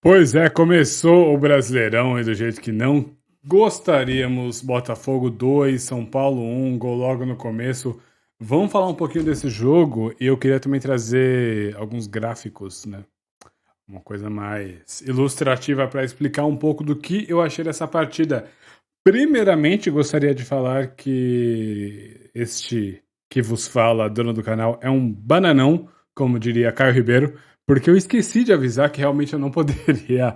Pois é, começou o Brasileirão e do jeito que não gostaríamos. Botafogo 2, São Paulo 1, gol logo no começo. Vamos falar um pouquinho desse jogo e eu queria também trazer alguns gráficos, né? Uma coisa mais ilustrativa para explicar um pouco do que eu achei dessa partida. Primeiramente, gostaria de falar que este que vos fala, dono do canal, é um bananão, como diria Caio Ribeiro, porque eu esqueci de avisar que realmente eu não poderia.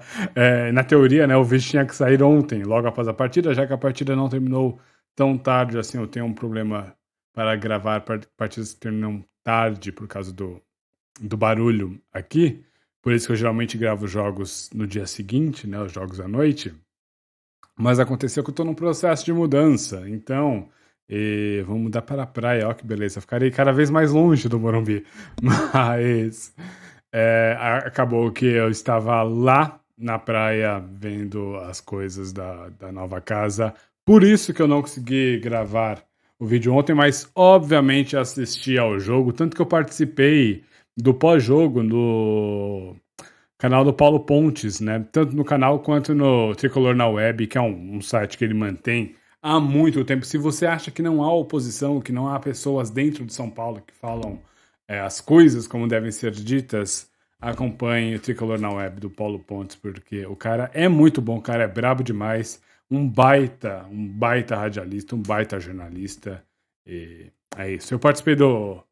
Na teoria, né, o vídeo tinha que sair ontem, logo após a partida, já que a partida não terminou tão tarde assim. Eu tenho um problema para gravar partidas que terminam tarde por causa do barulho aqui. Por isso que eu geralmente gravo jogos no dia seguinte, né, os jogos à noite. Mas aconteceu que eu tô num processo de mudança, então vamos mudar para a praia, ó que beleza. Ficarei cada vez mais longe do Morumbi. Mas acabou que eu estava lá na praia vendo as coisas da nova casa. Por isso que eu não consegui gravar o vídeo ontem, mas obviamente assisti ao jogo, tanto que eu participei do pós-jogo no canal do Paulo Pontes, né? Tanto no canal quanto no Tricolor na Web, que é um site que ele mantém há muito tempo. Se você acha que não há oposição, que não há pessoas dentro de São Paulo que falam as coisas como devem ser ditas, acompanhe o Tricolor na Web do Paulo Pontes, porque o cara é muito bom, o cara é brabo demais, um baita radialista, um baita jornalista. E é isso. Eu participei do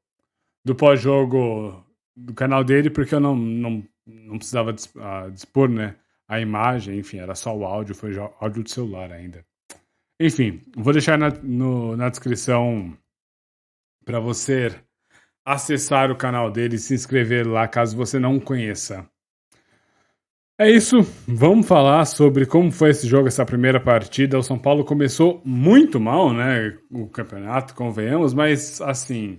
pós-jogo do canal dele, porque eu não precisava dispor, né, a imagem, enfim, era só o áudio, foi áudio de celular ainda. Enfim, vou deixar na descrição para você acessar o canal dele e se inscrever lá, caso você não conheça. É isso, vamos falar sobre como foi esse jogo, essa primeira partida. O São Paulo começou muito mal, né, o campeonato, convenhamos, mas assim,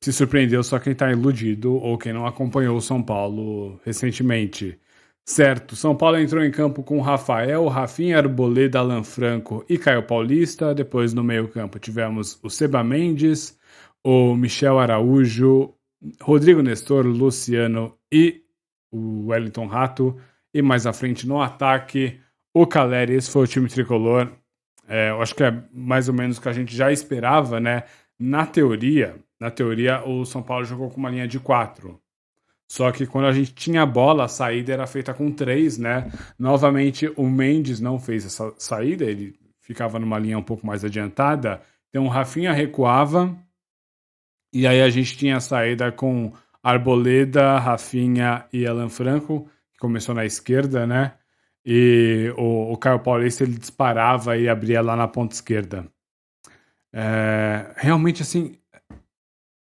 se surpreendeu só quem está iludido ou quem não acompanhou o São Paulo recentemente. Certo, São Paulo entrou em campo com Rafael, Rafinha, Arboleda, Alan Franco e Caio Paulista. Depois no meio-campo tivemos o Seba Mendes, o Michel Araújo, Rodrigo Nestor, Luciano e o Wellington Rato. E mais à frente no ataque, o Caleri. Esse foi o time tricolor. Eu acho que é mais ou menos o que a gente já esperava, né? Na teoria, o São Paulo jogou com uma linha de 4. Só que quando a gente tinha a bola, a saída era feita com 3, né? Novamente, o Mendes não fez essa saída, ele ficava numa linha um pouco mais adiantada. Então, o Rafinha recuava, e aí a gente tinha a saída com Arboleda, Rafinha e Alan Franco, que começou na esquerda, né? E o Caio Paulista, ele disparava e abria lá na ponta esquerda. Realmente, assim,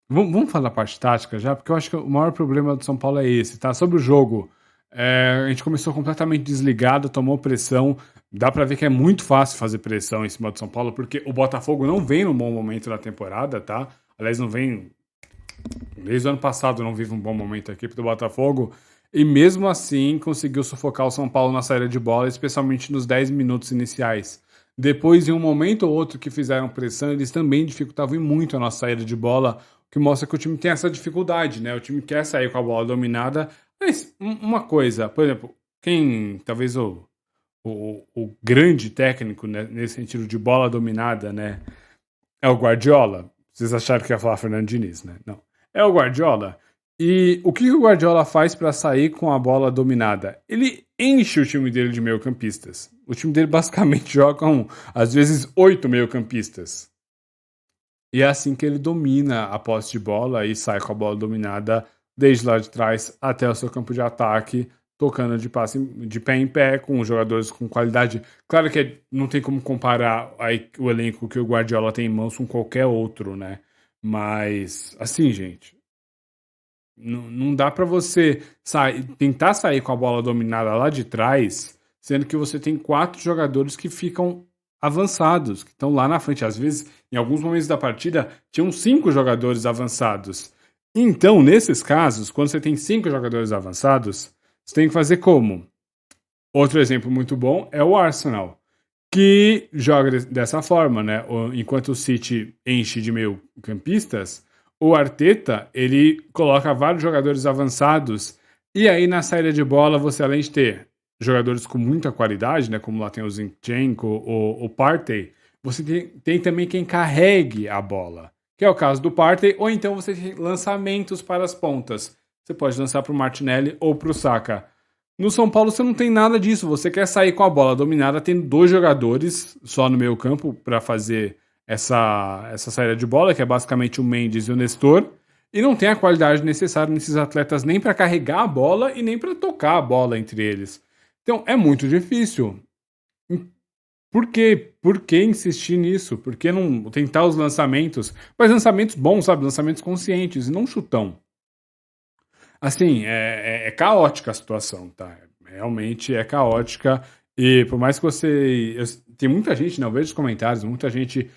vamos falar da parte tática já, porque eu acho que o maior problema do São Paulo é esse, tá? Sobre o jogo, a gente começou completamente desligado, tomou pressão. Dá pra ver que é muito fácil fazer pressão em cima do São Paulo, porque o Botafogo não vem num bom momento da temporada, tá? Aliás, não vem. Desde o ano passado não vive um bom momento a equipe do Botafogo. E mesmo assim conseguiu sufocar o São Paulo na saída de bola, especialmente nos 10 minutos iniciais. Depois, em um momento ou outro que fizeram pressão, eles também dificultavam muito a nossa saída de bola, o que mostra que o time tem essa dificuldade, né? O time quer sair com a bola dominada, mas uma coisa, por exemplo, quem talvez o grande técnico, né, nesse sentido de bola dominada, né, é o Guardiola. Vocês acharam que ia falar Fernando Diniz, né? Não. É o Guardiola. E o que o Guardiola faz para sair com a bola dominada? Ele enche o time dele de meio-campistas. O time dele basicamente joga com, às vezes, 8 meio-campistas. E é assim que ele domina a posse de bola e sai com a bola dominada desde lá de trás até o seu campo de ataque, tocando de passe de pé em pé, com jogadores com qualidade. Claro que não tem como comparar o elenco que o Guardiola tem em mãos com qualquer outro, né? Mas, assim, gente, não dá para você tentar sair com a bola dominada lá de trás, sendo que você tem 4 jogadores que ficam avançados, que estão lá na frente. Às vezes, em alguns momentos da partida, tinham 5 jogadores avançados. Então, nesses casos, quando você tem 5 jogadores avançados, você tem que fazer como? Outro exemplo muito bom é o Arsenal, que joga dessa forma, né? Enquanto o City enche de meio-campistas, o Arteta, ele coloca vários jogadores avançados E aí, na saída de bola, você além de ter jogadores com muita qualidade, né, como lá tem o Zinchenko, o Partey, você tem também quem carregue a bola, que é o caso do Partey, ou então você tem lançamentos para as pontas. Você pode lançar para o Martinelli ou para o Saka. No São Paulo você não tem nada disso, você quer sair com a bola dominada, tendo dois jogadores só no meio campo para fazer essa saída de bola, que é basicamente o Mendes e o Nestor, e não tem a qualidade necessária nesses atletas nem para carregar a bola e nem para tocar a bola entre eles. Então é muito difícil. Por quê? Por que insistir nisso? Por que não tentar os lançamentos? Mas lançamentos bons, sabe? Lançamentos conscientes e não chutão. Assim, é caótica a situação, tá? Realmente é caótica. E por mais que você. Tem muita gente, não, eu vejo os comentários, muita gente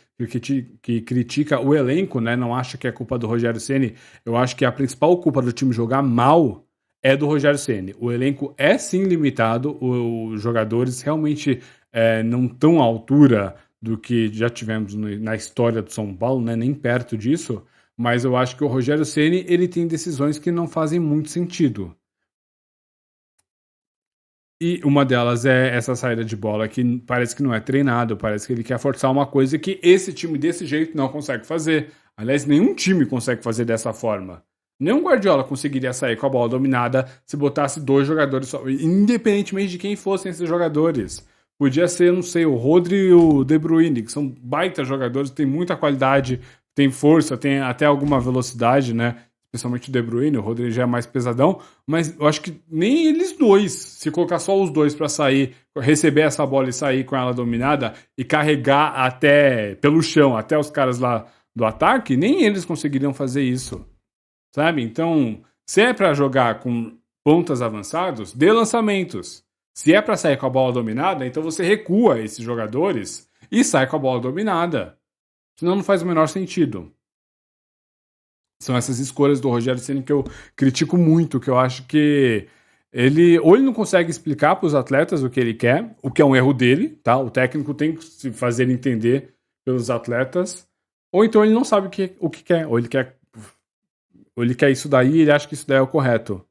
que critica o elenco, né? Não acha que é culpa do Rogério Ceni. Eu acho que a principal culpa do time jogar mal é do Rogério Ceni. O elenco é sim limitado, os jogadores realmente não estão à altura do que já tivemos na história do São Paulo, né? Nem perto disso. Mas eu acho que o Rogério Ceni ele tem decisões que não fazem muito sentido. E uma delas é essa saída de bola que parece que não é treinado, parece que ele quer forçar uma coisa que esse time desse jeito não consegue fazer. Aliás, nenhum time consegue fazer dessa forma. Nenhum Guardiola conseguiria sair com a bola dominada se botasse dois jogadores só, independentemente de quem fossem esses jogadores. Podia ser, não sei, o Rodri e o De Bruyne, que são baita jogadores, têm muita qualidade, têm força, têm até alguma velocidade, né? Especialmente o De Bruyne, o Rodri já é mais pesadão, mas eu acho que nem eles dois, se colocar só os dois para sair, receber essa bola e sair com ela dominada e carregar até pelo chão, até os caras lá do ataque, nem eles conseguiriam fazer isso, sabe? Então, se é para jogar com pontas avançados, dê lançamentos. Se é para sair com a bola dominada, então você recua esses jogadores e sai com a bola dominada. Senão não faz o menor sentido. São essas escolhas do Rogério Ceni que eu critico muito, que eu acho que ele não consegue explicar para os atletas o que ele quer, o que é um erro dele, tá? O técnico tem que se fazer entender pelos atletas, ou então ele não sabe o que quer, ou ele quer isso daí e ele acha que isso daí é o correto.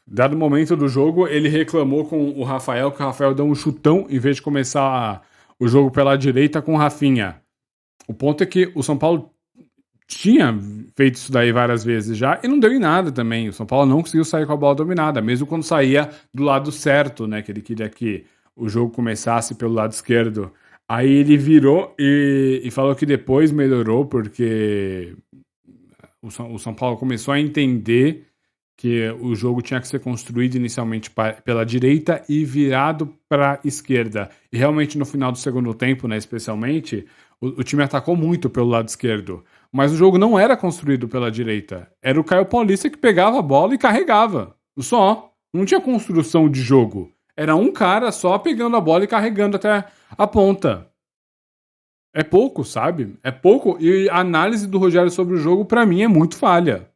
Dado o momento do jogo, ele reclamou com o Rafael que o Rafael deu um chutão em vez de começar o jogo pela direita com o Rafinha. O ponto é que o São Paulo tinha feito isso daí várias vezes já e não deu em nada também. O São Paulo não conseguiu sair com a bola dominada, mesmo quando saía do lado certo, né? Que ele queria que o jogo começasse pelo lado esquerdo. Aí ele virou e falou que depois melhorou, porque o São Paulo começou a entender que o jogo tinha que ser construído inicialmente pela direita e virado para a esquerda. E realmente no final do segundo tempo, né, especialmente, o time atacou muito pelo lado esquerdo. Mas o jogo não era construído pela direita. Era o Caio Paulista que pegava a bola e carregava. Só. Não tinha construção de jogo. Era um cara só pegando a bola e carregando até a ponta. É pouco, sabe? É pouco. E a análise do Rogério sobre o jogo, pra mim, é muito falha.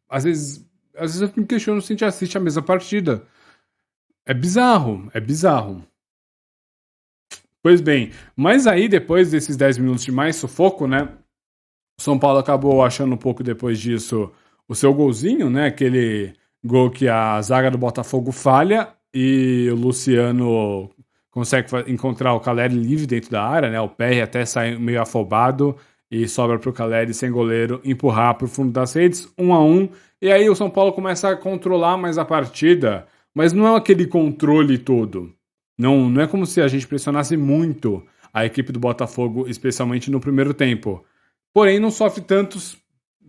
Às vezes, às vezes eu me questiono se a gente assiste a mesma partida. É bizarro, é bizarro. Pois bem, mas aí depois desses 10 minutos de mais sufoco, né? O São Paulo acabou achando um pouco depois disso o seu golzinho, né? Aquele gol que a zaga do Botafogo falha e o Luciano consegue encontrar o Caleri livre dentro da área, né? O PR até sai meio afobado e sobra para o Caleri sem goleiro empurrar para o fundo das redes, 1-1. E aí o São Paulo começa a controlar mais a partida, mas não é aquele controle todo. Não é como se a gente pressionasse muito a equipe do Botafogo, especialmente no primeiro tempo. Porém, não sofre tantos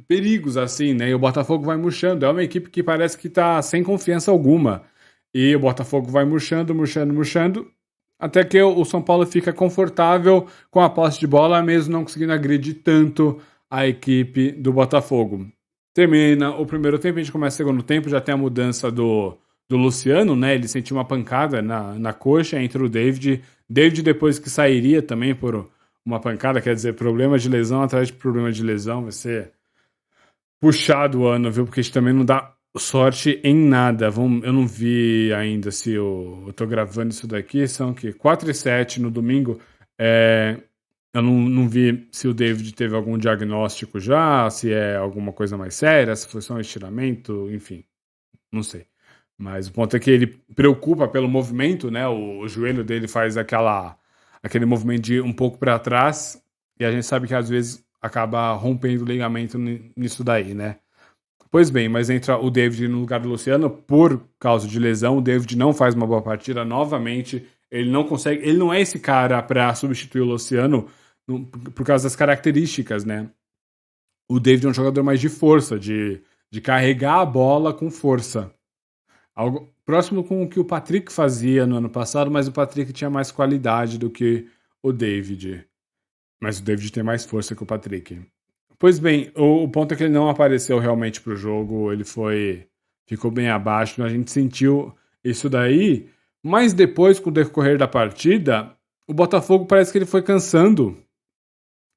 perigos assim, né? E o Botafogo vai murchando. É uma equipe que parece que está sem confiança alguma. E o Botafogo vai murchando, murchando, murchando, até que o São Paulo fica confortável com a posse de bola, mesmo não conseguindo agredir tanto a equipe do Botafogo. Termina o primeiro tempo, a gente começa o segundo tempo, já tem a mudança do Luciano, né? Ele sentiu uma pancada na coxa, entra o David. David depois que sairia também por uma pancada, quer dizer, problema de lesão atrás de problema de lesão, vai ser puxado o ano, viu? Porque a gente também não dá sorte em nada. Eu não vi ainda se eu tô gravando isso daqui, são que 4 e 7 no domingo. Eu não vi se o David teve algum diagnóstico já, se é alguma coisa mais séria, se foi só um estiramento, enfim, não sei. Mas o ponto é que ele preocupa pelo movimento, né? O joelho dele faz aquele movimento de um pouco para trás, e a gente sabe que às vezes acaba rompendo o ligamento nisso daí, né? Pois bem, mas entra o David no lugar do Luciano por causa de lesão. O David não faz uma boa partida novamente. Ele não consegue. Ele não é esse cara para substituir o Luciano por causa das características, né? O David é um jogador mais de força, de carregar a bola com força. Algo próximo com o que o Patrick fazia no ano passado, mas o Patrick tinha mais qualidade do que o David. Mas o David tem mais força que o Patrick. Pois bem, o ponto é que ele não apareceu realmente pro jogo, ficou bem abaixo, a gente sentiu isso daí, mas depois, com o decorrer da partida, o Botafogo parece que ele foi cansando.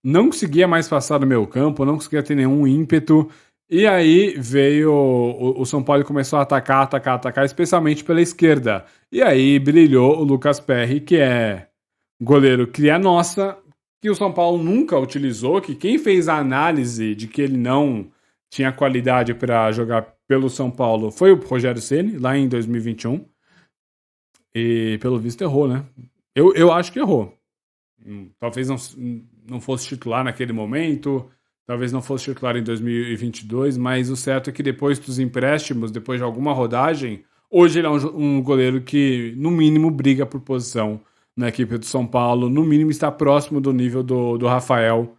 Não conseguia mais passar do meio campo, não conseguia ter nenhum ímpeto. E aí veio o São Paulo e começou a atacar, especialmente pela esquerda. E aí brilhou o Lucas Perry, que é goleiro cria nossa, que o São Paulo nunca utilizou, que quem fez a análise de que ele não tinha qualidade para jogar pelo São Paulo foi o Rogério Ceni lá em 2021. E pelo visto errou, né? Eu acho que errou. Talvez não fosse titular naquele momento, talvez não fosse titular em 2022, mas o certo é que depois dos empréstimos, depois de alguma rodagem, hoje ele é um goleiro que, no mínimo, briga por posição na equipe do São Paulo, no mínimo está próximo do nível do Rafael.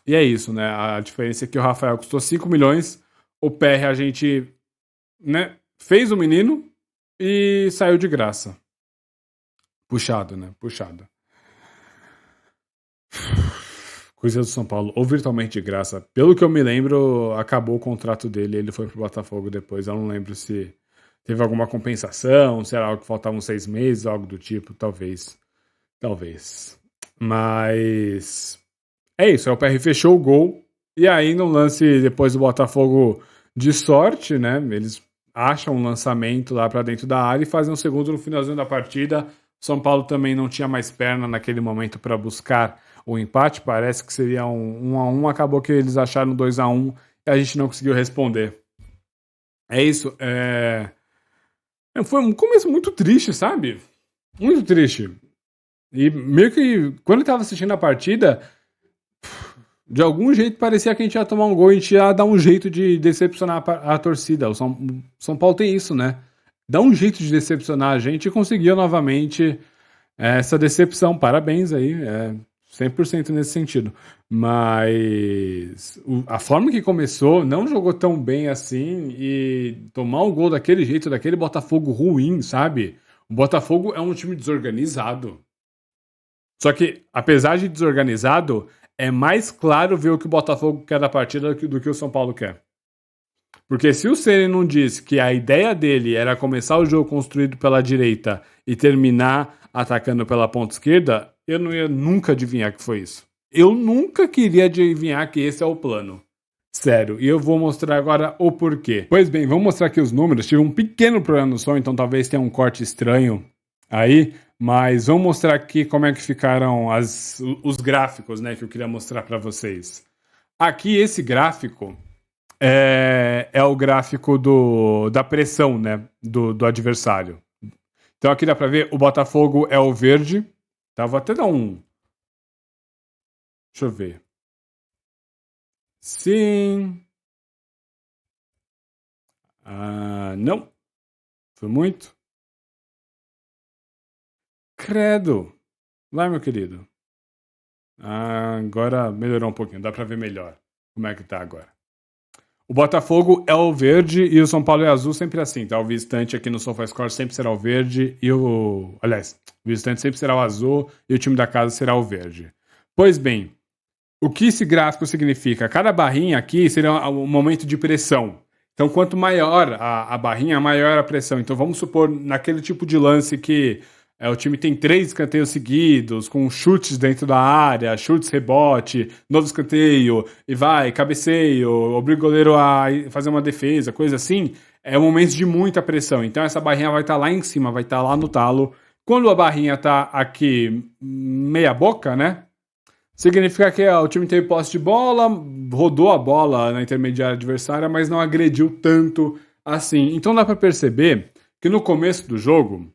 E é isso, né? A diferença é que o Rafael custou 5 milhões, o PR a gente, né, fez o menino e saiu de graça. Puxado, né? Puxado. Coisa do São Paulo, ou virtualmente de graça. Pelo que eu me lembro, acabou o contrato dele, ele foi pro Botafogo depois. Eu não lembro se teve alguma compensação, se era algo que faltavam 6 meses, algo do tipo, talvez. Talvez. Mas é isso, o PR fechou o gol. E aí, no lance depois do Botafogo de sorte, né? Eles acham um lançamento lá para dentro da área e fazem um segundo no finalzinho da partida. São Paulo também não tinha mais perna naquele momento para buscar o empate. Parece que seria um 1-1. Acabou que eles acharam 2-1 e a gente não conseguiu responder. É isso. Foi um começo muito triste, sabe? Muito triste. E meio que, quando eu tava assistindo a partida, de algum jeito parecia que a gente ia tomar um gol e a gente ia dar um jeito de decepcionar a torcida. O São Paulo tem isso, né? Dá um jeito de decepcionar a gente e conseguiu novamente essa decepção. Parabéns aí, 100% nesse sentido. Mas a forma que começou não jogou tão bem assim e tomar um gol daquele jeito, daquele Botafogo ruim, sabe? O Botafogo é um time desorganizado. Só que, apesar de desorganizado, é mais claro ver o que o Botafogo quer da partida do que o São Paulo quer. Porque se o Ceni não disse que a ideia dele era começar o jogo construído pela direita e terminar atacando pela ponta esquerda, eu não ia nunca adivinhar que foi isso. Eu nunca queria adivinhar que esse é o plano. Sério, e eu vou mostrar agora o porquê. Pois bem, vamos mostrar aqui os números. Tive um pequeno problema no som, então talvez tenha um corte estranho aí, mas vamos mostrar aqui como é que ficaram os gráficos, né, que eu queria mostrar para vocês. Aqui, esse gráfico é o gráfico da pressão, né, do adversário. Então aqui dá para ver, o Botafogo é o verde. Tá, vou até dar um... Deixa eu ver. Sim. Não. Foi muito. Credo. Lá, meu querido. Agora melhorou um pouquinho. Dá pra ver melhor como é que tá agora. O Botafogo é o verde e o São Paulo é azul, sempre assim, tá? O visitante aqui no SofaScore sempre será o verde e o... Aliás, o visitante sempre será o azul e o time da casa será o verde. Pois bem, o que esse gráfico significa? Cada barrinha aqui seria um momento de pressão. Então, quanto maior a barrinha, maior a pressão. Então, vamos supor, naquele tipo de lance que o time tem 3 escanteios seguidos, com chutes dentro da área, chutes, rebote, novo escanteio, e vai, cabeceio, obriga o goleiro a fazer uma defesa, coisa assim. É um momento de muita pressão. Então, essa barrinha vai estar lá em cima, vai estar lá no talo. Quando a barrinha está aqui meia boca, né? Significa que o time teve posse de bola, rodou a bola na intermediária adversária, mas não agrediu tanto assim. Então dá para perceber que no começo do jogo,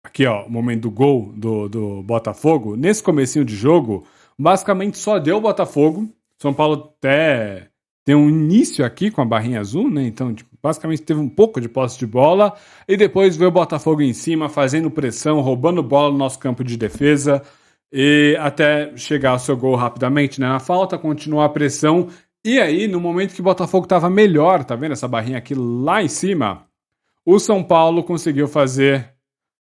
aqui ó, o momento do gol do Botafogo, nesse comecinho de jogo, basicamente só deu o Botafogo. São Paulo até tem um início aqui com a barrinha azul, né? Então, tipo, basicamente teve um pouco de posse de bola e depois veio o Botafogo em cima, fazendo pressão, roubando bola no nosso campo de defesa e até chegar ao seu gol rapidamente, né? Na falta, continuar a pressão. E aí, no momento que o Botafogo estava melhor, tá vendo essa barrinha aqui lá em cima? O São Paulo conseguiu fazer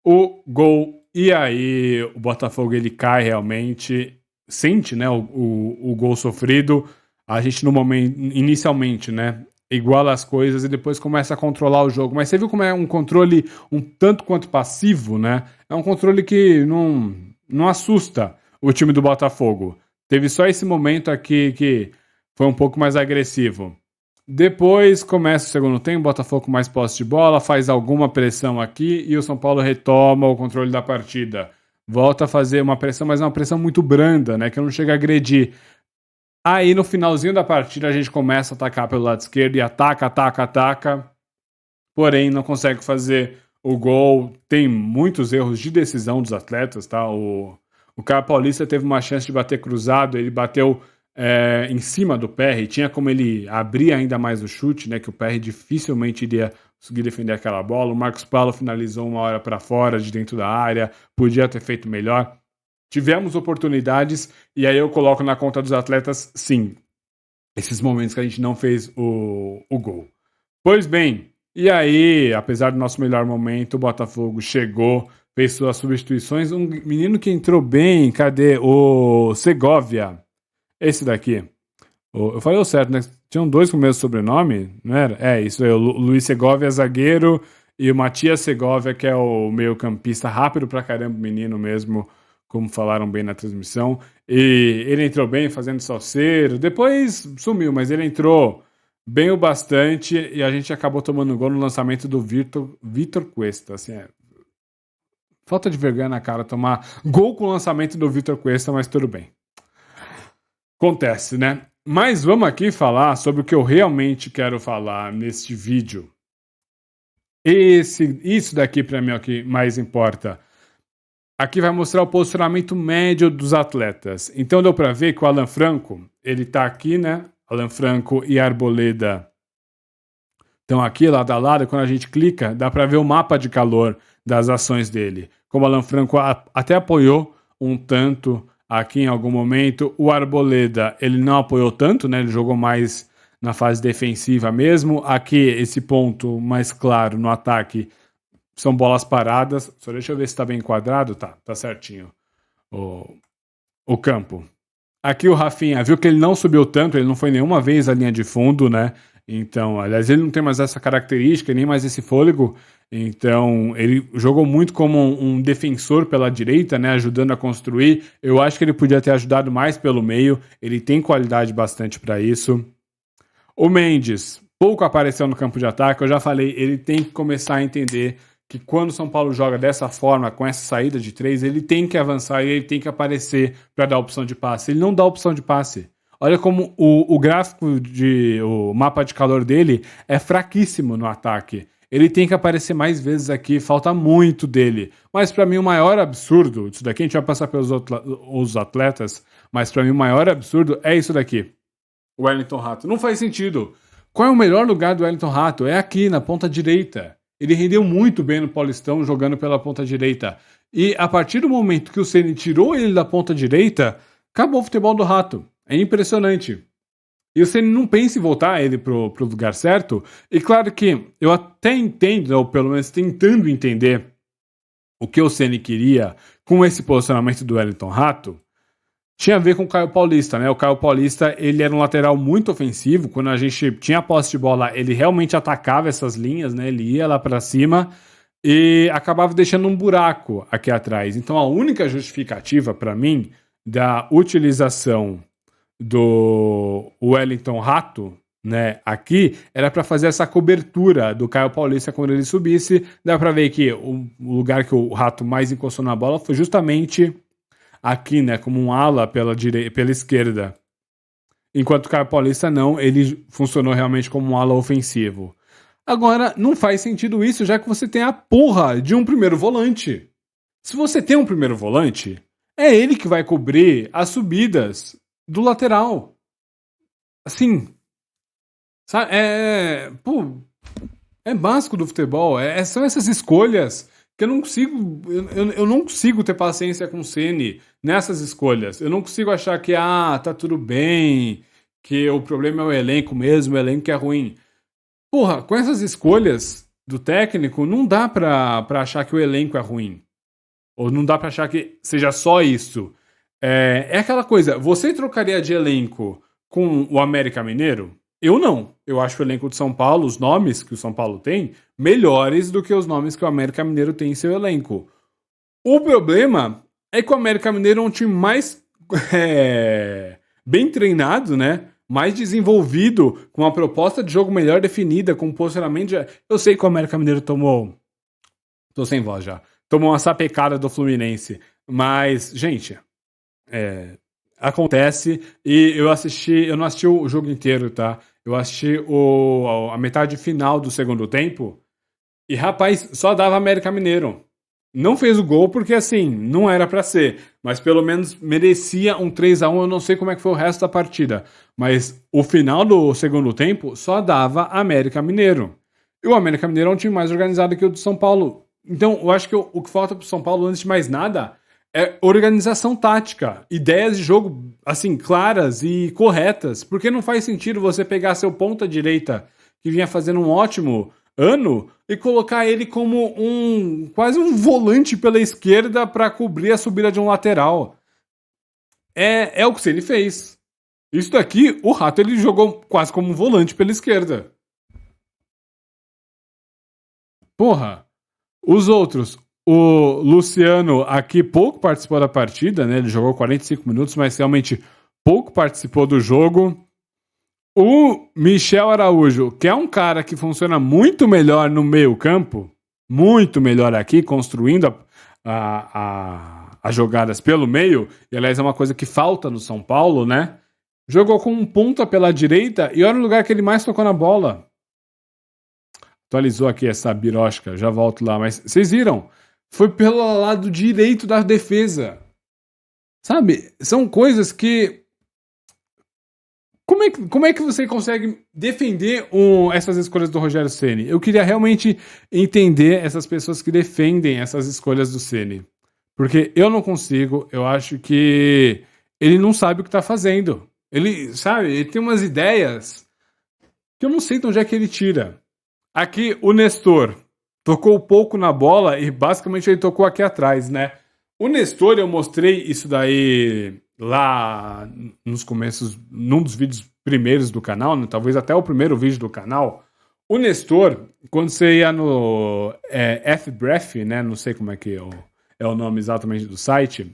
o gol. E aí, o Botafogo ele cai realmente, sente, né, o gol sofrido. A gente no momento, inicialmente, né, iguala as coisas e depois começa a controlar o jogo. Mas você viu como é um controle um tanto quanto passivo, né? É um controle que não assusta o time do Botafogo. Teve só esse momento aqui que foi um pouco mais agressivo. Depois começa o segundo tempo, o Botafogo com mais posse de bola, faz alguma pressão aqui e o São Paulo retoma o controle da partida. Volta a fazer uma pressão, mas é uma pressão muito branda, né? Que não chega a agredir. Aí no finalzinho da partida a gente começa a atacar pelo lado esquerdo e ataca, ataca, ataca. Porém, não consegue fazer o gol. Tem muitos erros de decisão dos atletas, tá? O Caio Paulista teve uma chance de bater cruzado, ele bateu em cima do PR, tinha como ele abrir ainda mais o chute, né? Que o PR dificilmente iria conseguir defender aquela bola. O Marcos Paulo finalizou uma hora para fora, de dentro da área, podia ter feito melhor. Tivemos oportunidades, e aí eu coloco na conta dos atletas, sim, esses momentos que a gente não fez o gol. Pois bem, e aí, apesar do nosso melhor momento, o Botafogo chegou, fez suas substituições. Um menino que entrou bem, cadê? O Segovia. Esse daqui. Eu falei o certo, né? Tinham dois com o mesmo sobrenome, não era? É, isso aí. O Luiz Segovia, zagueiro, e o Matias Segovia, que é o meio-campista, rápido pra caramba, menino mesmo, como falaram bem na transmissão. E ele entrou bem, fazendo salseiro. Depois sumiu, mas ele entrou bem o bastante e a gente acabou tomando gol no lançamento do Vitor Cuesta. Assim, falta de vergonha na cara tomar gol com o lançamento do Vitor Cuesta, mas tudo bem. Acontece, né? Mas vamos aqui falar sobre o que eu realmente quero falar neste vídeo. Isso daqui para mim é o que mais importa. Aqui vai mostrar o posicionamento médio dos atletas. Então deu para ver que o Alan Franco, ele tá aqui, né? Alan Franco e Arboleda estão aqui lado a lado. Quando a gente clica, dá para ver o mapa de calor das ações dele. Como o Alan Franco até apoiou um tanto aqui em algum momento, o Arboleda, ele não apoiou tanto, né? Ele jogou mais na fase defensiva mesmo. Aqui, esse ponto mais claro no ataque são bolas paradas. Só deixa eu ver se está bem enquadrado. Tá certinho o campo. Aqui o Rafinha, viu que ele não subiu tanto, ele não foi nenhuma vez à linha de fundo, né? Então, aliás, ele não tem mais essa característica, nem mais esse fôlego. Então, ele jogou muito como um defensor pela direita, né? Ajudando a construir. Eu acho que ele podia ter ajudado mais pelo meio. Ele tem qualidade bastante para isso. O Mendes, pouco apareceu no campo de ataque. Eu já falei, ele tem que começar a entender que quando o São Paulo joga dessa forma, com essa saída de três, ele tem que avançar e ele tem que aparecer para dar opção de passe. Ele não dá opção de passe. Olha como o gráfico, o mapa de calor dele é fraquíssimo no ataque. Ele tem que aparecer mais vezes aqui, falta muito dele. Mas para mim o maior absurdo, isso daqui a gente vai passar pelos os atletas, mas para mim o maior absurdo é isso daqui. O Wellington Rato. Não faz sentido. Qual é o melhor lugar do Wellington Rato? É aqui, na ponta direita. Ele rendeu muito bem no Paulistão jogando pela ponta direita. E a partir do momento que o Ceni tirou ele da ponta direita, acabou o futebol do Rato. É impressionante. E o Ceni não pensa em voltar ele pro lugar certo. E claro que eu até entendo, ou pelo menos tentando entender, o que o Ceni queria com esse posicionamento do Wellington Rato, tinha a ver com o Caio Paulista, né? O Caio Paulista, ele era um lateral muito ofensivo. Quando a gente tinha a posse de bola, ele realmente atacava essas linhas, né? Ele ia lá para cima e acabava deixando um buraco aqui atrás. Então a única justificativa para mim da utilização do Wellington Rato, né, aqui, era para fazer essa cobertura do Caio Paulista quando ele subisse. Dá para ver que o lugar que o Rato mais encostou na bola foi justamente aqui, né, como um ala pela esquerda. Enquanto o Caio Paulista não, ele funcionou realmente como um ala ofensivo. Agora, não faz sentido isso, já que você tem a porra de um primeiro volante. Se você tem um primeiro volante, é ele que vai cobrir as subidas do lateral. Assim, sabe? É básico do futebol. São essas escolhas que eu não consigo. Eu não consigo ter paciência com o Ceni nessas escolhas. Eu não consigo achar que, tá tudo bem, que o problema é o elenco mesmo, o elenco que é ruim. Porra, com essas escolhas do técnico, não dá pra achar que o elenco é ruim. Ou não dá pra achar que seja só isso. É aquela coisa, você trocaria de elenco com o América Mineiro? Eu não. Eu acho o elenco de São Paulo, os nomes que o São Paulo tem, melhores do que os nomes que o América Mineiro tem em seu elenco. O problema é que o América Mineiro é um time mais bem treinado, né? Mais desenvolvido, com uma proposta de jogo melhor definida, com um posicionamento. Eu sei que o América Mineiro tomou. Tô sem voz já. Tomou uma sapecada do Fluminense. Mas, gente, acontece. E eu não assisti o jogo inteiro, tá? Eu assisti a metade final do segundo tempo. E, rapaz, só dava América Mineiro. Não fez o gol porque, assim, não era pra ser. Mas pelo menos merecia um 3-1. Eu não sei como é que foi o resto da partida. Mas o final do segundo tempo só dava América Mineiro. E o América Mineiro é um time mais organizado que o do São Paulo. Então, eu acho que o que falta pro São Paulo, antes de mais nada, é organização tática. Ideias de jogo, assim, claras e corretas. Porque não faz sentido você pegar seu ponta-direita, que vinha fazendo um ótimo ano, e colocar ele como quase um volante pela esquerda para cobrir a subida de um lateral. É o que ele fez. Isso daqui, o Rato ele jogou quase como um volante pela esquerda. Porra, os outros, o Luciano aqui pouco participou da partida, né? Ele jogou 45 minutos, mas realmente pouco participou do jogo. O Michel Araújo, que é um cara que funciona muito melhor no meio-campo, muito melhor aqui, construindo as jogadas pelo meio, e aliás é uma coisa que falta no São Paulo, né? Jogou com um ponta pela direita e olha o lugar que ele mais tocou na bola. Atualizou aqui essa birosca, já volto lá, mas vocês viram? Foi pelo lado direito da defesa. Sabe? São coisas que. Como é que você consegue defender essas escolhas do Rogério Ceni? Eu queria realmente entender essas pessoas que defendem essas escolhas do Ceni. Porque eu não consigo, eu acho que ele não sabe o que está fazendo. Ele, sabe, ele tem umas ideias que eu não sei de onde é que ele tira. Aqui, o Nestor tocou pouco na bola e basicamente ele tocou aqui atrás, né? O Nestor, eu mostrei isso daí lá nos começos, num dos vídeos primeiros do canal, né? Talvez até o primeiro vídeo do canal. O Nestor, quando você ia no FBref, né? Não sei como é que é o nome exatamente do site,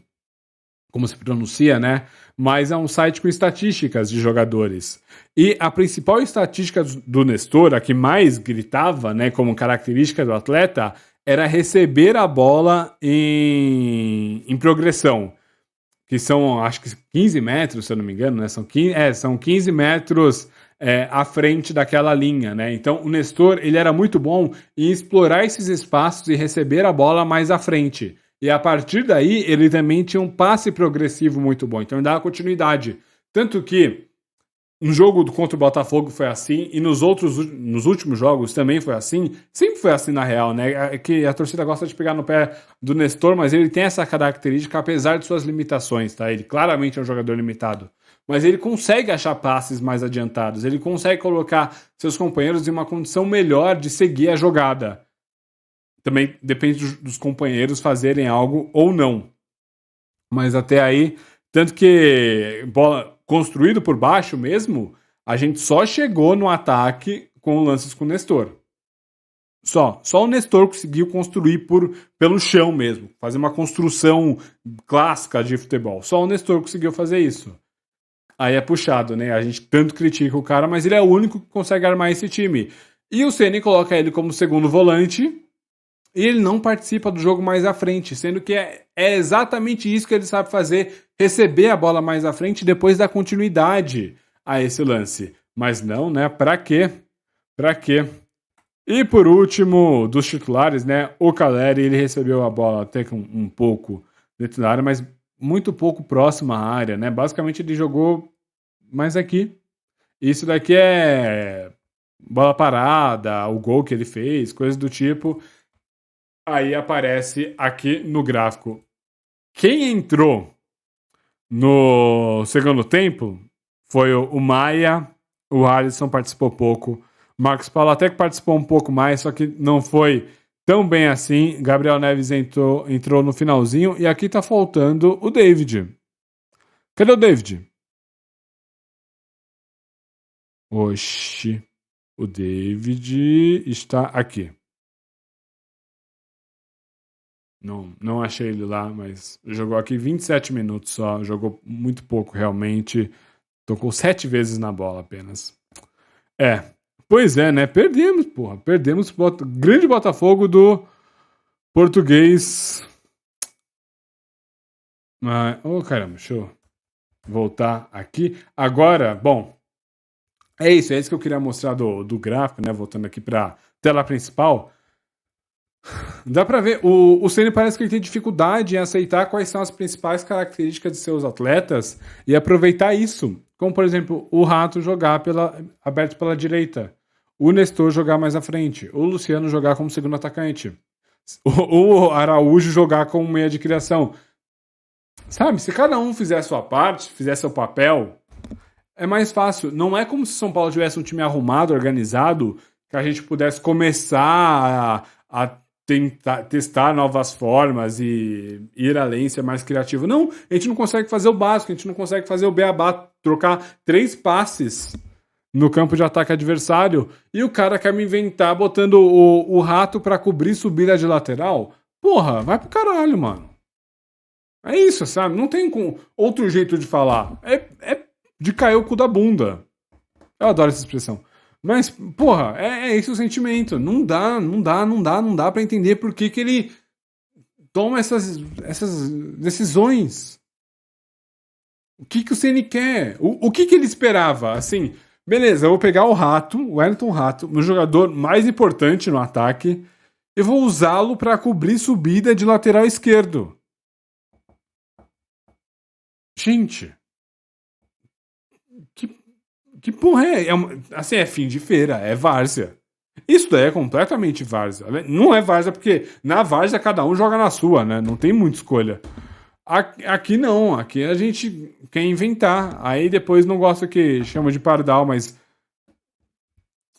como se pronuncia, né? Mas é um site com estatísticas de jogadores. E a principal estatística do Nestor, a que mais gritava, né, como característica do atleta, era receber a bola em progressão. Que são, acho que 15 metros, se eu não me engano, né? São 15 metros à frente daquela linha, né? Então, o Nestor, ele era muito bom em explorar esses espaços e receber a bola mais à frente. E a partir daí, ele também tinha um passe progressivo muito bom. Então, ele dava continuidade. Tanto que no jogo contra o Botafogo foi assim, e nos últimos jogos também foi assim. Sempre foi assim, na real, né? É que a torcida gosta de pegar no pé do Nestor, mas ele tem essa característica, apesar de suas limitações, tá? Ele claramente é um jogador limitado. Mas ele consegue achar passes mais adiantados, ele consegue colocar seus companheiros em uma condição melhor de seguir a jogada. Também depende dos companheiros fazerem algo ou não. Mas até aí, tanto que bola construído por baixo mesmo, a gente só chegou no ataque com lances com o Nestor. Só o Nestor conseguiu construir pelo chão mesmo, fazer uma construção clássica de futebol. Só o Nestor conseguiu fazer isso. Aí é puxado, né? A gente tanto critica o cara, mas ele é o único que consegue armar esse time. E o Ceni coloca ele como segundo volante. e ele não participa do jogo mais à frente, sendo que é exatamente isso que ele sabe fazer, receber a bola mais à frente e depois dar continuidade a esse lance. Mas não, né? Pra quê? Pra quê? E por último, dos titulares, né? O Caleri, ele recebeu a bola até que um pouco dentro da área, mas muito pouco próximo à área, né? Basicamente ele jogou mais aqui. Isso daqui é bola parada, o gol que ele fez, coisas do tipo. Aí aparece aqui no gráfico. Quem entrou no segundo tempo foi o Maia, o Alisson participou pouco, o Marcos Paulo até que participou um pouco mais, só que não foi tão bem assim. Gabriel Neves entrou no finalzinho e aqui tá faltando o David. Cadê o David? Oxi, o David está aqui. Não achei ele lá, mas jogou aqui 27 minutos só, jogou muito pouco realmente, tocou 7 vezes na bola apenas. Pois é, né? Perdemos, porra. Perdemos o grande Botafogo do português. Caramba, deixa eu voltar aqui. Agora, bom, é isso que eu queria mostrar do gráfico, né? Voltando aqui para tela principal. Dá pra ver, o Ceni parece que ele tem dificuldade em aceitar quais são as principais características de seus atletas e aproveitar isso. Como, por exemplo, o Rato jogar aberto pela direita, o Nestor jogar mais à frente, o Luciano jogar como segundo atacante, o Araújo jogar como meia de criação. Sabe, se cada um fizer a sua parte, fizer seu papel, é mais fácil. Não é como se o São Paulo tivesse um time arrumado, organizado, que a gente pudesse começar a testar novas formas e ir além, ser mais criativo. Não, a gente não consegue fazer o básico, a gente não consegue fazer o beabá, trocar 3 passes no campo de ataque adversário e o cara quer me inventar botando o Rato pra cobrir subida de lateral. Porra, vai pro caralho, mano. É isso, sabe? Não tem outro jeito de falar. É de cair o cu da bunda. Eu adoro essa expressão. Mas, porra, é esse o sentimento. Não dá pra entender por que ele toma essas decisões. O que o Ceni quer? O que ele esperava? Assim, beleza, eu vou pegar o Wellington Rato, meu jogador mais importante no ataque, e vou usá-lo pra cobrir subida de lateral esquerdo. Gente, que porra é? Assim, é fim de feira, é várzea. Isso daí é completamente várzea. Não é várzea porque na várzea cada um joga na sua, né? Não tem muita escolha. Aqui não, aqui a gente quer inventar. Aí depois não gosta que chama de pardal, mas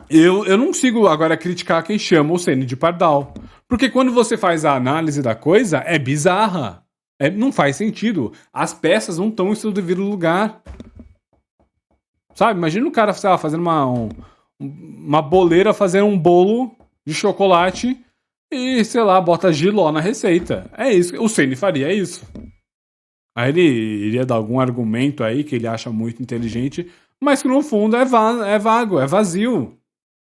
eu não consigo agora criticar quem chama o Ceni de pardal. Porque quando você faz a análise da coisa, é bizarra. Não faz sentido. As peças não estão em seu devido lugar. Sabe? Imagina o cara, sei lá, fazendo uma boleira, fazendo um bolo de chocolate e, sei lá, bota giló na receita. É isso. O Ceni faria isso. Aí ele iria dar algum argumento aí que ele acha muito inteligente, mas que no fundo é vago, é vazio.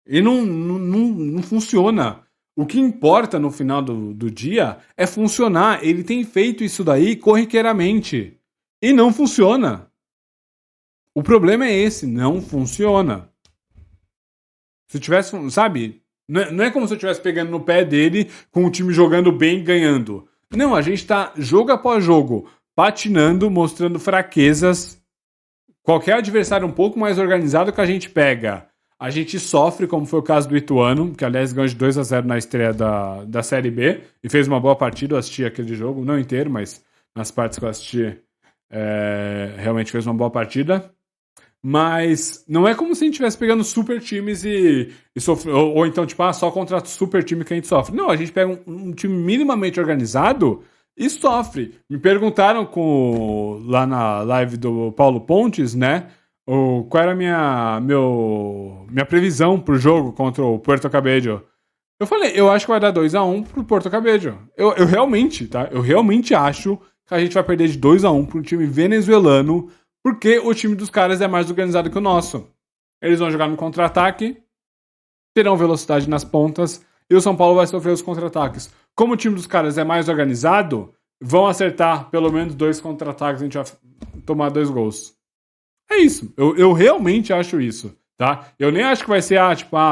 E não funciona. O que importa no final do dia é funcionar. Ele tem feito isso daí corriqueiramente. E não funciona. O problema é esse, não funciona. Se eu tivesse, sabe? Não é como se eu estivesse pegando no pé dele com o time jogando bem e ganhando. Não, a gente tá jogo após jogo patinando, mostrando fraquezas. Qualquer adversário um pouco mais organizado que a gente pega, a gente sofre, como foi o caso do Ituano, que aliás ganhou de 2-0 na estreia da Série B e fez uma boa partida. Eu assisti aquele jogo, não inteiro, mas nas partes que eu assisti, realmente fez uma boa partida. Mas não é como se a gente estivesse pegando super times e sofre, ou então, tipo, só contra super time que a gente sofre. Não, a gente pega um time minimamente organizado e sofre. Me perguntaram lá na live do Paulo Pontes, né? Qual era a minha previsão pro jogo contra o Puerto Cabello. Eu falei, eu acho que vai dar 2-1 pro Puerto Cabello. Eu realmente, tá? Eu realmente acho que a gente vai perder de 2-1 pro time venezuelano, porque o time dos caras é mais organizado que o nosso. Eles vão jogar no contra-ataque, terão velocidade nas pontas e o São Paulo vai sofrer os contra-ataques. Como o time dos caras é mais organizado, vão acertar pelo menos 2 contra-ataques, a gente vai tomar 2 gols. É isso. Eu realmente acho isso, tá? Eu nem acho que vai ser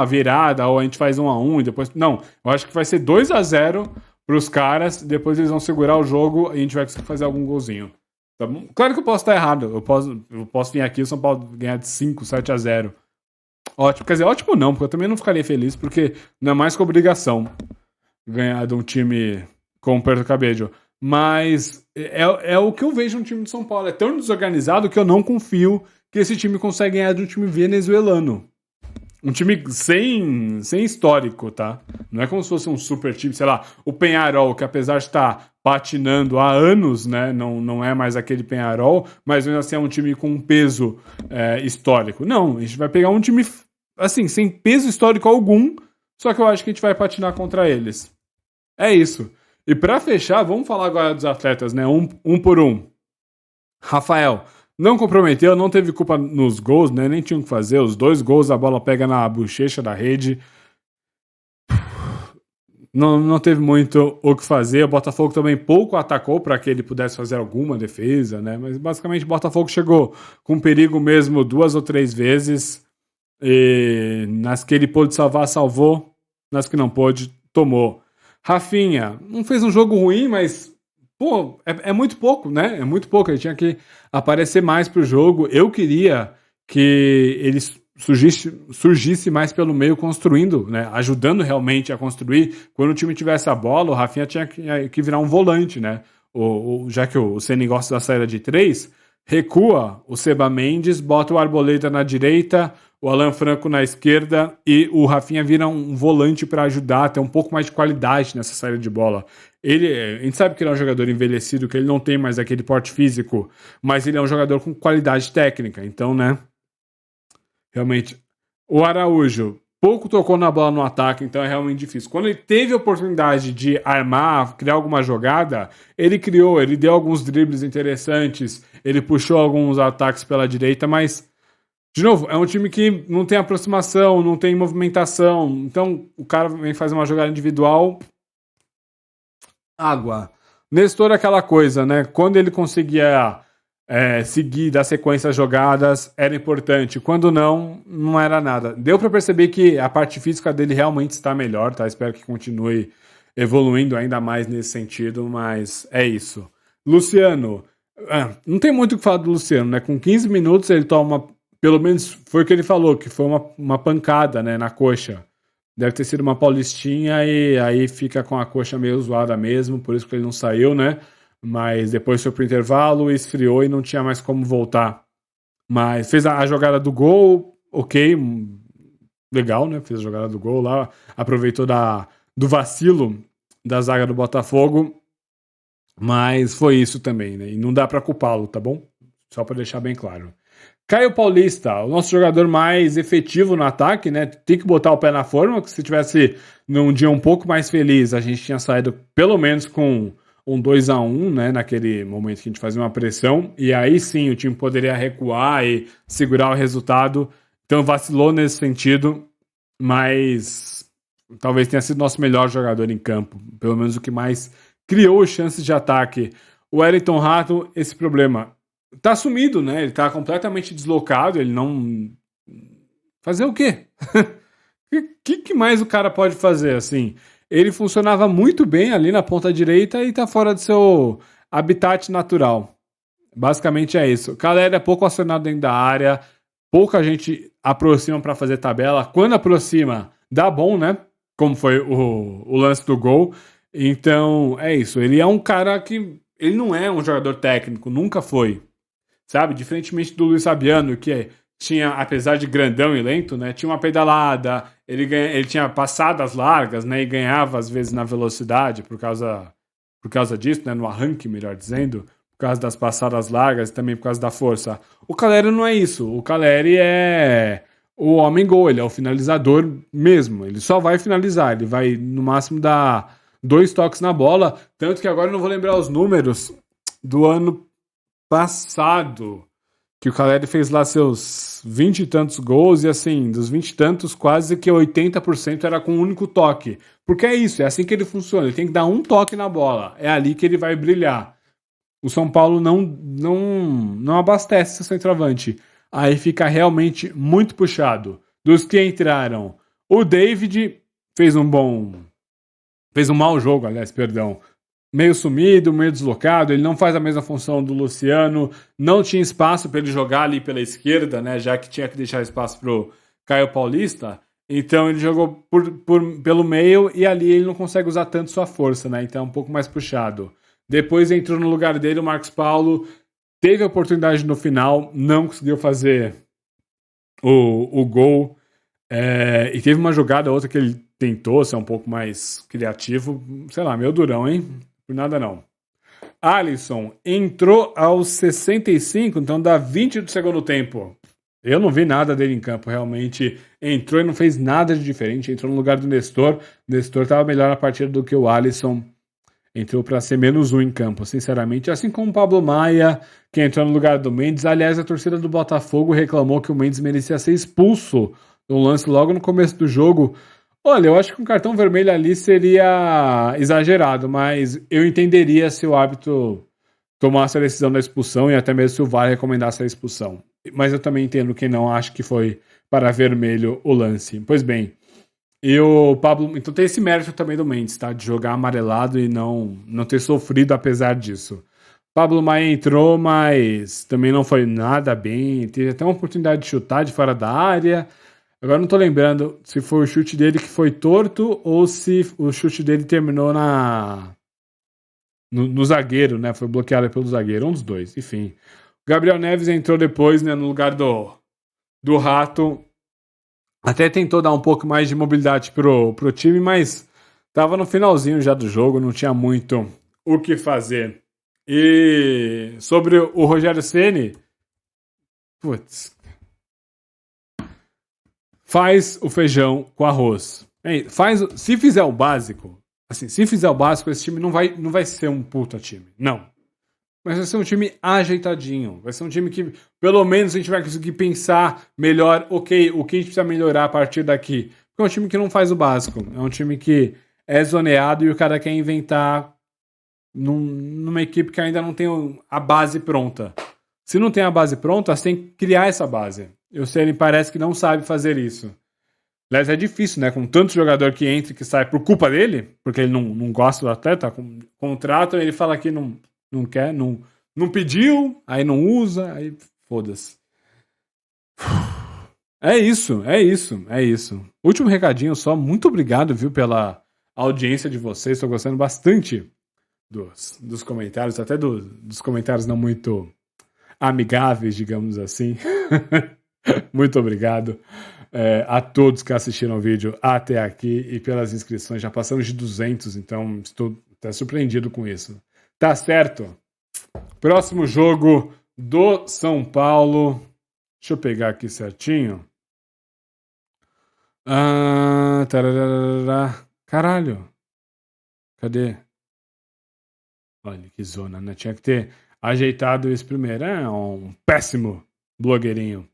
virada, ou a gente faz 1-1 e depois... Não, eu acho que vai ser 2-0 pros caras, depois eles vão segurar o jogo e a gente vai conseguir fazer algum golzinho. Tá bom? Claro que eu posso estar errado. Eu posso vir aqui e o São Paulo ganhar de 5-7-0. Ótimo. Quer dizer, ótimo não, porque eu também não ficaria feliz, porque não é mais que obrigação ganhar de um time como o Puerto Cabello. Mas é o que eu vejo no time de São Paulo. É tão desorganizado que eu não confio que esse time consegue ganhar de um time venezuelano. Um time sem histórico, tá? Não é como se fosse um super time, sei lá, o Peñarol, que apesar de estar patinando há anos, né? Não é mais aquele Peñarol, mas ainda assim é um time com um peso histórico. Não, a gente vai pegar um time, assim, sem peso histórico algum, só que eu acho que a gente vai patinar contra eles. É isso. E pra fechar, vamos falar agora dos atletas, né? Um por um. Rafael, não comprometeu, não teve culpa nos gols, né? Nem tinha o que fazer. Os 2 gols, a bola pega na bochecha da rede. Não teve muito o que fazer. O Botafogo também pouco atacou para que ele pudesse fazer alguma defesa, né? Mas basicamente o Botafogo chegou com perigo mesmo 2 ou 3 vezes. E nas que ele pôde salvar, salvou. Nas que não pôde, tomou. Rafinha, não fez um jogo ruim, mas pô, é muito pouco, né? É muito pouco. Ele tinha que aparecer mais pro jogo. Eu queria que ele surgisse mais pelo meio, construindo, né? Ajudando realmente a construir. Quando o time tivesse a bola, o Rafinha tinha que virar um volante, né? Já que o Ceni gosta da saída de 3, recua o Seba Mendes, bota o Arboleda na direita, o Alan Franco na esquerda e o Rafinha vira um volante para ajudar, ter um pouco mais de qualidade nessa saída de bola. A gente sabe que ele é um jogador envelhecido, que ele não tem mais aquele porte físico, mas ele é um jogador com qualidade técnica, então, né? Realmente. O Araújo pouco tocou na bola no ataque, então é realmente difícil. Quando ele teve a oportunidade de armar, criar alguma jogada, ele criou, ele deu alguns dribles interessantes, ele puxou alguns ataques pela direita, mas de novo, é um time que não tem aproximação, não tem movimentação. Então, o cara vem fazer uma jogada individual. Água. Nestor é aquela coisa, né? Quando ele conseguia seguir, dar sequência às jogadas, era importante. Quando não, não era nada. Deu para perceber que a parte física dele realmente está melhor, tá? Espero que continue evoluindo ainda mais nesse sentido, mas é isso. Luciano. Não tem muito o que falar do Luciano, né? Com 15 minutos ele toma... Pelo menos foi o que ele falou, que foi uma pancada, né, na coxa. Deve ter sido uma paulistinha e aí fica com a coxa meio zoada mesmo, por isso que ele não saiu, né? Mas depois foi pro intervalo, esfriou e não tinha mais como voltar. Mas fez a jogada do gol, ok, legal, né? Fez a jogada do gol lá, aproveitou do vacilo da zaga do Botafogo, mas foi isso também, né? E não dá pra culpá-lo, tá bom? Só pra deixar bem claro. Caio Paulista, o nosso jogador mais efetivo no ataque, né? Tem que botar o pé na forma, que se tivesse num dia um pouco mais feliz, a gente tinha saído pelo menos com um 2-1, né? Naquele momento que a gente fazia uma pressão, e aí sim o time poderia recuar e segurar o resultado. Então vacilou nesse sentido, mas talvez tenha sido nosso melhor jogador em campo, pelo menos o que mais criou chances de ataque. O Wellington Rato, esse problema... Tá sumido, né? Ele tá completamente deslocado, ele não... Fazer o quê? Que mais o cara pode fazer, assim? Ele funcionava muito bem ali na ponta direita e tá fora do seu habitat natural. Basicamente é isso. Caleri é pouco acionado dentro da área, pouca gente aproxima para fazer tabela. Quando aproxima, dá bom, né? Como foi o lance do gol. Então, é isso. Ele é um cara que... Ele não é um jogador técnico, nunca foi. Sabe? Diferentemente do Luiz Fabiano, que tinha, apesar de grandão e lento, né? Tinha uma pedalada, ele tinha passadas largas, né? E ganhava, às vezes, na velocidade por causa disso, né? No arranque, melhor dizendo. Por causa das passadas largas e também por causa da força. O Caleri não é isso. O Caleri é o homem-gol, ele é o finalizador mesmo. Ele só vai finalizar, ele vai, no máximo, dar 2 toques na bola. Tanto que agora eu não vou lembrar os números do ano passado, que o Caleri fez lá seus 20 e tantos gols e assim, dos 20 e tantos, quase que 80% era com um único toque. Porque é isso, é assim que ele funciona, ele tem que dar um toque na bola, é ali que ele vai brilhar. O São Paulo não abastece seu centroavante. Aí fica realmente muito puxado. Dos que entraram, o David fez fez um mau jogo, aliás, perdão, meio sumido, meio deslocado, ele não faz a mesma função do Luciano, não tinha espaço para ele jogar ali pela esquerda, né, já que tinha que deixar espaço pro Caio Paulista, então ele jogou pelo meio e ali ele não consegue usar tanto sua força, né, então é um pouco mais puxado. Depois entrou no lugar dele o Marcos Paulo, teve a oportunidade no final, não conseguiu fazer o gol, e teve uma jogada outra que ele tentou ser um pouco mais criativo, sei lá, meio durão, hein? Por nada não. Alisson entrou aos 65, então dá 20 do segundo tempo. Eu não vi nada dele em campo, realmente entrou e não fez nada de diferente, entrou no lugar do Nestor. O Nestor estava melhor na partida do que o Alisson. Entrou para ser menos um em campo, sinceramente. Assim como o Pablo Maia, que entrou no lugar do Mendes. Aliás, a torcida do Botafogo reclamou que o Mendes merecia ser expulso no lance logo no começo do jogo. Olha, eu acho que um cartão vermelho ali seria exagerado, mas eu entenderia se o árbitro tomasse a decisão da expulsão e até mesmo se o VAR recomendasse a expulsão. Mas eu também entendo quem não acha que foi para vermelho o lance. Pois bem, e o Pablo. Então tem esse mérito também do Mendes, tá? De jogar amarelado e não ter sofrido apesar disso. Pablo Maia entrou, mas também não foi nada bem. Teve até uma oportunidade de chutar de fora da área. Agora não tô lembrando se foi o chute dele que foi torto ou se o chute dele terminou no zagueiro, né? Foi bloqueado pelo zagueiro, um dos dois. Enfim. O Gabriel Neves entrou depois, né? No lugar do Rato. Até tentou dar um pouco mais de mobilidade pro time, mas tava no finalzinho já do jogo, não tinha muito o que fazer. E sobre o Rogério Ceni, putz, faz o feijão com arroz. Se fizer o básico, assim, se fizer o básico, esse time não vai ser um puta time. Não. Mas vai ser um time ajeitadinho. Vai ser um time que, pelo menos, a gente vai conseguir pensar melhor, ok, o que a gente precisa melhorar a partir daqui. Porque é um time que não faz o básico. É um time que é zoneado e o cara quer inventar numa equipe que ainda não tem a base pronta. Se não tem a base pronta, você tem que criar essa base. E o Ceni parece que não sabe fazer isso. Aliás, é difícil, né? Com tanto jogador que entra e que sai por culpa dele, porque ele não gosta do atleta, contrato, ele fala que não quer, não pediu, aí não usa, aí foda-se. É isso, é isso, é isso. Último recadinho só, muito obrigado, viu, pela audiência de vocês, estou gostando bastante dos comentários, até dos comentários não muito amigáveis, digamos assim. Muito obrigado a todos que assistiram o vídeo até aqui e pelas inscrições. Já passamos de 200, então estou até surpreendido com isso. Tá certo? Próximo jogo do São Paulo. Deixa eu pegar aqui certinho. Caralho. Cadê? Olha que zona, né? Tinha que ter ajeitado isso primeiro. É um péssimo blogueirinho.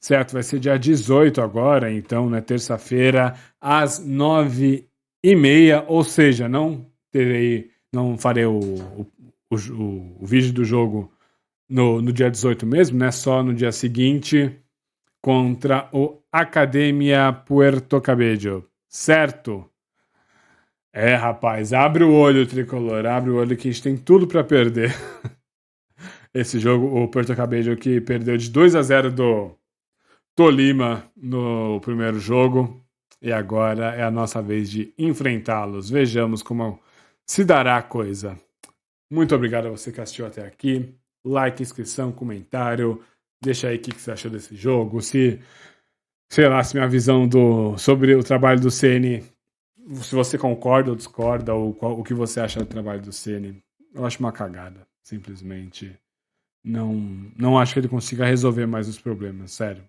Certo, vai ser dia 18 agora, então, né, terça-feira, às 9h30, ou seja, não farei o vídeo do jogo no dia 18 mesmo, né, só no dia seguinte, contra o Academia Puerto Cabello, certo? É, rapaz, abre o olho, tricolor, abre o olho que a gente tem tudo para perder. Esse jogo, o Puerto Cabello que perdeu de 2-0 do Tolima no primeiro jogo e agora é a nossa vez de enfrentá-los. Vejamos como se dará a coisa. Muito obrigado a você que assistiu até aqui. Like, inscrição, comentário. Deixa aí o que você achou desse jogo. Se minha visão sobre o trabalho do Ceni, se você concorda ou discorda, ou o que você acha do trabalho do Ceni. Eu acho uma cagada, simplesmente. Não acho que ele consiga resolver mais os problemas, sério.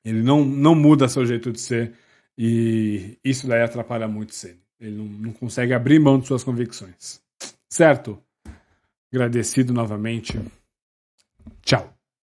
Ele não muda seu jeito de ser e isso daí atrapalha muito o Ceni. Ele não consegue abrir mão de suas convicções. Certo? Agradecido novamente. Tchau.